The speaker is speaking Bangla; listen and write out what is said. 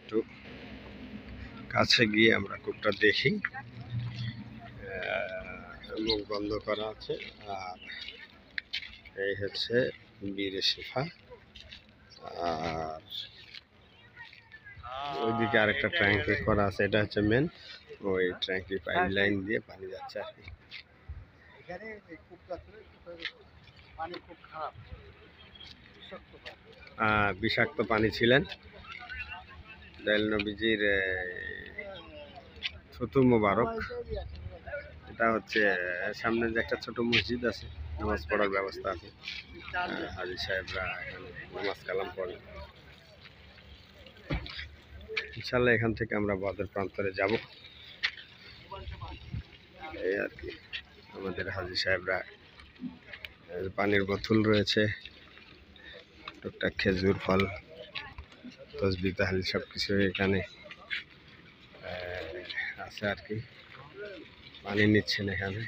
একটু কাছে গিয়ে আমরা কূপটা দেখি। মুখ বন্ধ করা আছে। আর এই হচ্ছে বীরে শেফা। আর ওইদিকে আরেকটা ট্যাঙ্কি করা আছে, এটা হচ্ছে মেন। ওই ট্যাঙ্কি পাইপ লাইন দিয়ে পানি যাচ্ছে আর কি। বিষাক্ত পানি ছিলেন। দয়াল নবীজির থুতু মোবারক। এটা হচ্ছে সামনে যে একটা ছোট মসজিদ আছে, নামাজ পড়ার ব্যবস্থা আছে। হাজি সাহেবরা এখানে নামাজ কালাম পড়ে। ইনশাল্লাহ এখান থেকে আমরা বদর প্রান্তরে যাব, এই আর কি। আমাদের হাজি সাহেবরা পানির বোতল রয়েছে, টুকটাক খেজুর ফল, তসবিহ তাহলিল সব কিছু এখানে আছে আর কি। পানি নিচ্ছেন এখানে।